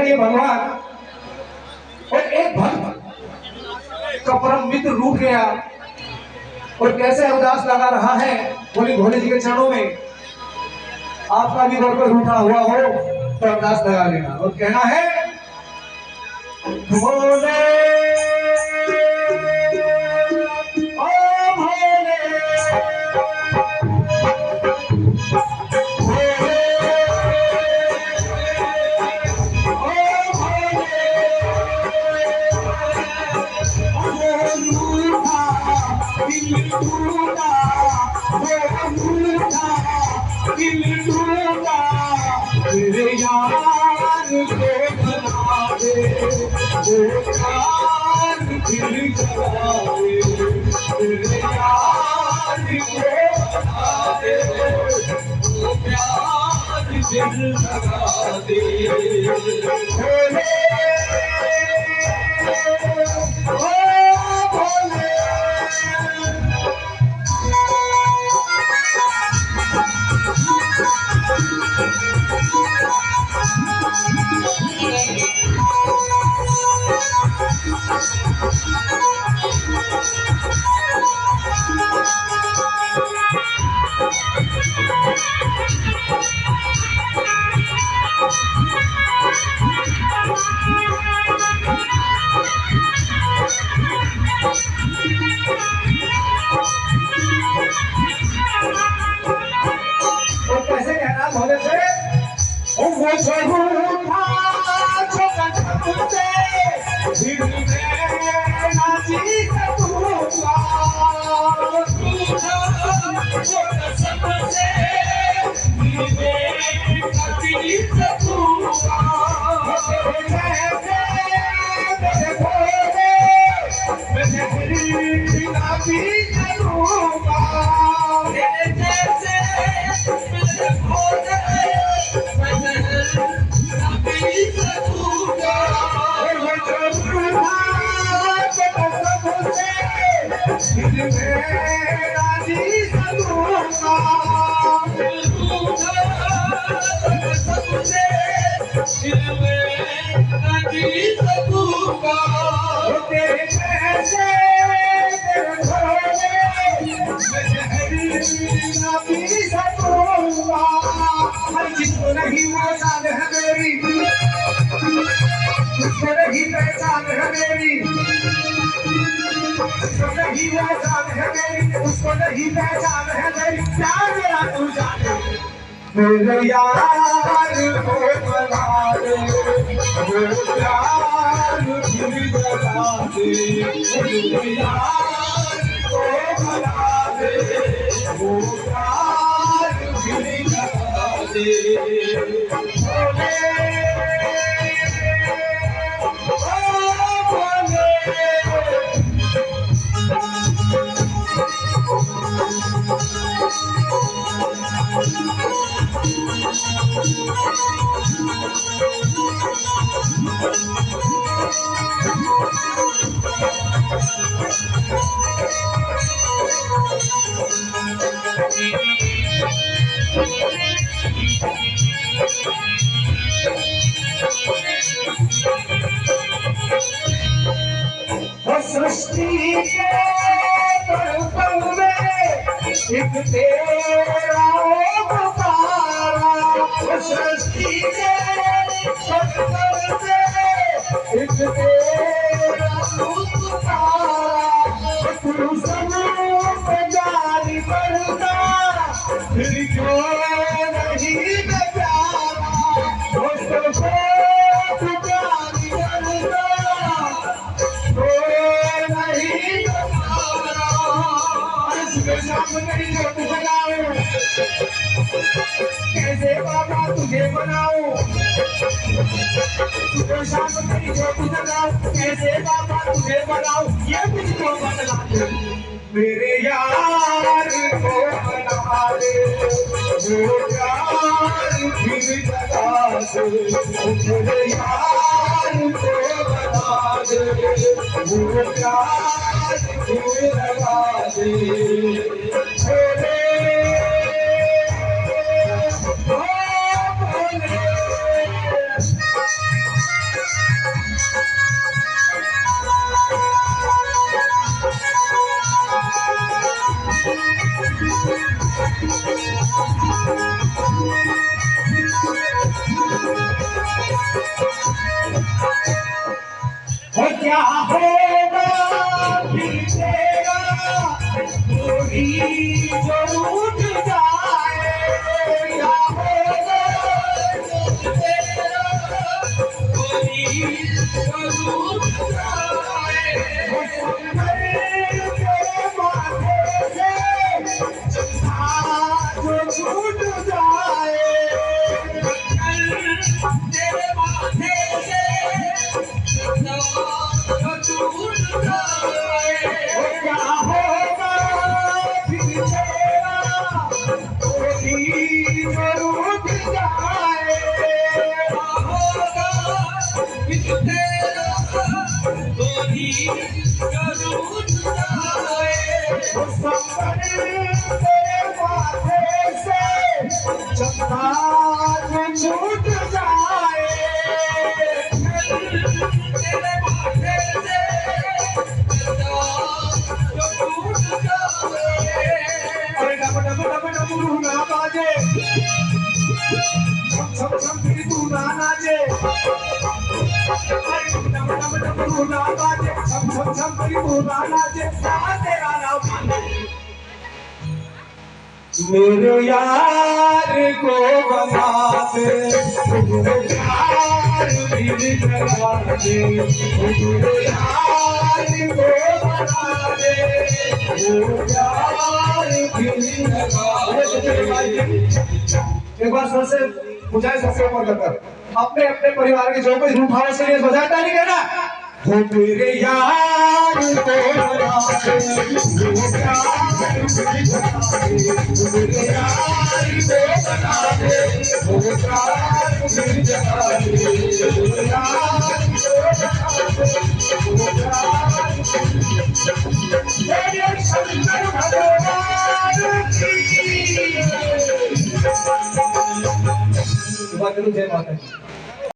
है ये भगवान, और एक भक्त का परम मित्र रूठ गया और कैसे अरदास लगा रहा है बोले भोले जी के चरणों में, आपका भी घर पर रूठा हुआ हो तो अरदास लगा लेना और कहना है भोले ओ भोले तेरे यार को बना दे, वो प्यार दिल जला दे, तेरे यार को बना दे, वो प्यार दिल जला दे। भोले ओ भोले कैसे कहना भोले से वो झूठा छोटा छपते फिर मैं नाची करूंगा, झूठा छोटा छपते फिर मैं नाची करूंगा, मेरे भोले मैं फिर नाची करूंगा, मेरे जैसे मेरे भोले जिसको नहीं पहचान है मेरी, जिसको नहीं पहचान है मेरी, जिसको नहीं पहचान है मेरी, उसको नहीं पहचान है मेरी, प्यार मेरा तू जाने, मेरे यार को बना दे, वो प्यार दिल जला दे, मेरे यार को बना दे, वो प्यार दिल जला दे। भोले सृष्टि के पल में एक तेरा पुकारा, सृष्टि के पल में एक तेरा पुकारा, तू समूह जारी करता फिर क्यों नहीं प्यारा, कैसे बाबा तुझे बनाऊं, सुबह शाम तेरी ज्योति जगाऊं, कैसे बाबा तुझे बनाऊं, ये मुझको बतला दे, मेरे यार को बना दे, वो प्यार फिर जगा दे, मेरे यार को बना दे, वो प्यार फिर जगा दे। क्या होगा फिर तेरा गोरी जो रूठ जाए, क्या होगा तेरा गोरी जो रूठ जाए, तेरे माथे से चंदा जो छूट जाए, तेरे माथे से चंदा जो छूट जाए, क्या होगा फिर तेरा गोरी जो रूठ जाए, क्या होगा फिर तेरा गोरी जो रूठ जाए, तेरे माथे से चंदा जो छूट जाए, तेरे माथे से चंदा जो छूट जाए। अरे डब डब डब डमरू ना बाजे, छम छम छम फिर तू ना नाचे, अरे डब डब डमरू ना बाजे, छम छम छम फिर तू ना नाचे, तेरा नाम मेरे यार को बना दे, मेरे यार दिल जगा दे, मेरे यार को बना दे, मेरे यार दिल जगा दे। एक बार सर से पूछा सबसे ऊपर कर अपने अपने परिवार के जो कोई रूप हाउस से बजाता नहीं है ना, हो मेरे यार को बना दे, मेरे यार को बना दे, मेरे यार दिल जगा दे, मेरे यार शंकर भगवान की जय माता दी।